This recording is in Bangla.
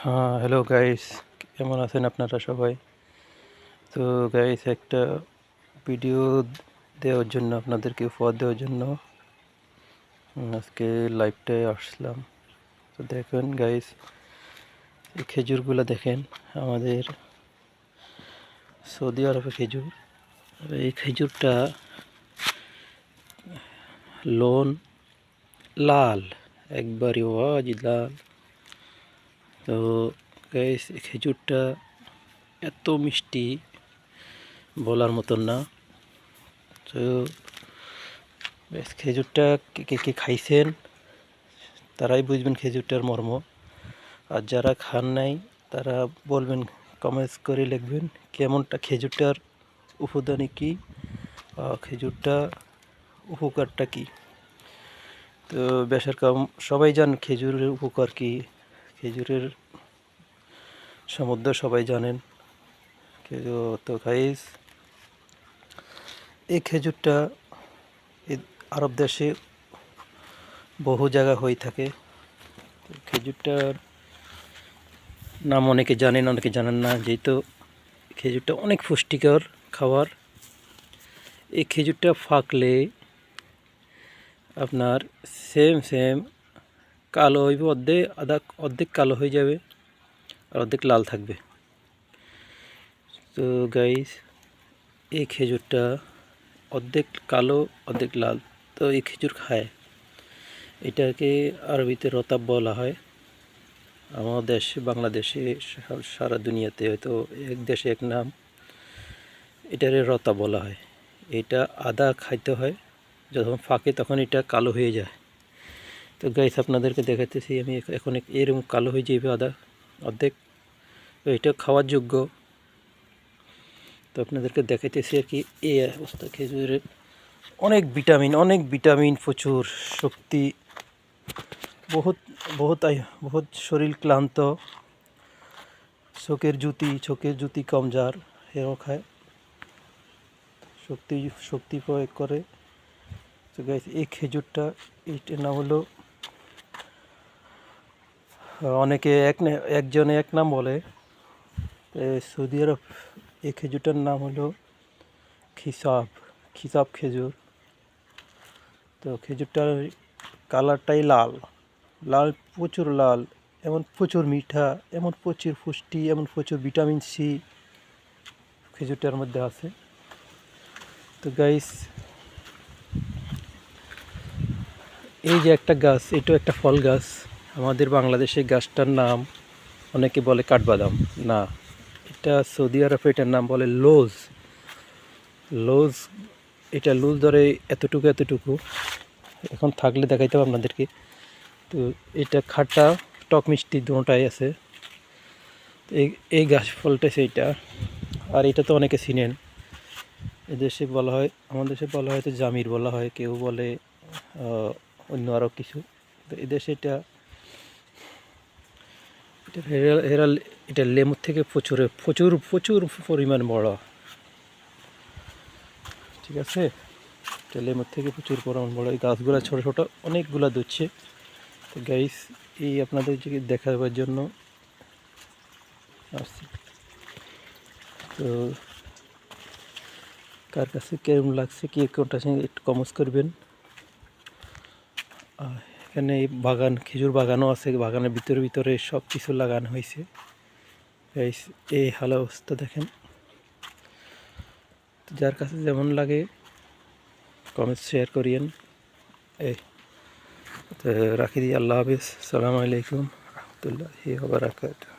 হ্যাঁ, হ্যালো গাইস, কেমন আছেন আপনারা সবাই? তো গাইস, একটা ভিডিও দেওয়ার জন্য, আপনাদেরকে উপহার দেওয়ার জন্য আজকে লাইভটায় আসলাম। তো দেখেন গাইস, এই খেজুরগুলো দেখেন, আমাদের সৌদি আরবের খেজুর। এই খেজুরটা লোন লাল, একবারই ওয়াজ লাল। তো গাইস, এই খেজুরটা এত মিষ্টি বলার মতন না। তো বেশ, খেজুরটা কে কে খাইছেন তারাই বুঝবেন খেজুরটার মর্ম। আর যারা খান নাই তারা বলবেন, কমেন্টস করে লিখবেন কেমনটা খেজুরটার উপাদান কী, খেজুরটা উপকারটা কী। তো বেশার কম সবাই জান খেজুরের উপকার কী, খেজুরের সমুদ্র সবাই জানেন। তো গাইস, এই খেজুরটা আরব দেশে বহু জায়গা হয়ে থাকে। খেজুরটার নাম অনেকে জানেন, অনেকে জানেন না। যেহেতু খেজুরটা অনেক পুষ্টিকর খাবার। এই খেজুরটা ফাঁকলে আপনার সেম কালো হইব, অর্ধেক কালো হয়ে যাবে আর অর্ধেক লাল থাকবে। তো গাইস, এই খেজুরটা অর্ধেক কালো অর্ধেক লাল। তো এই খেজুর খায়, এটাকে আরবিতে রতাব বলা হয়। আমার দেশে, বাংলাদেশে, সারা দুনিয়াতে হয়তো এক দেশে এক নাম, এটারে রতা বলা হয়। এটা আদা খাইতে হয়, যখন ফাঁকে তখন এটা কালো হয়ে যায়। তো গাইস, আপনাদেরকে দেখাতেছি আমি এখন এরকম কালো হয়ে যাবে আদা অর্ধেক। তো এটা খাওয়ার যোগ্য। তো আপনাদেরকে দেখাইতেছি আর কি এই অবস্থা। খেজুরের অনেক ভিটামিন, প্রচুর শক্তি, বহুত বহুত বহুত শরীর ক্লান্ত, চোখের জ্যোতি কম যার, এও খায়, শক্তি প্রয়োগ করে। তো গাইস, এই খেজুরটা, এইটার নাম হলো, অনেকে একজনে এক নাম বলে। সৌদি আরব এই খেজুরটার নাম হলো খিসাব খেজুর। তো খেজুরটার কালারটাই লাল, প্রচুর লাল, এমন প্রচুর মিঠা, এমন প্রচুর পুষ্টি, এমন প্রচুর ভিটামিন সি খেজুরটার মধ্যে আছে। তো গাইস, এই যে একটা গাছ, এটাও একটা ফল গাছ। আমাদের বাংলাদেশে গাছটার নাম অনেকে বলে কাঠবাদাম, না, এটা সৌদি আরবে এটার নাম বলে লোজ। এটা লুজ ধরে এতটুকু এখন থাকলে দেখাইতে হবে আপনাদেরকে। তো এটা খাটা টক মিষ্টি দুটোটাই আছে। এই গাছ ফলটা সেইটা। আর এটা তো অনেকে চিনেন, এদেশে বলা হয়, আমাদের দেশে বলা হয় তো জামির বলা হয়, কেউ বলে অন্য আরও কিছু। তো এদেশে এটা লেবুর থেকে প্রচুর পরিমাণ বড়, ঠিক আছে। এটা লেবুর থেকে প্রচুর পরিমাণ বড়। এই গাছগুলো ছোটো অনেকগুলা ধরছে। তো গাইস, এই আপনাদের দেখাবার জন্য আসছি। তো কার কাছে কেমন লাগছে, কি কোনটার সঙ্গে একটু কমেন্টস করবেন। এখানে খেজুর বাগানও আছে, বাগানের ভিতরে সব কিছু লাগানো হয়েছে। এই হাল অবস্থা দেখেন। যার কাছে যেমন লাগে কমেন্টস শেয়ার করিয়েন। এই তো রাখি দিই, আল্লাহ হাফিজ, আসসালামু আলাইকুম রহমতুল্লাহি ওয়া বারাকাতুহু।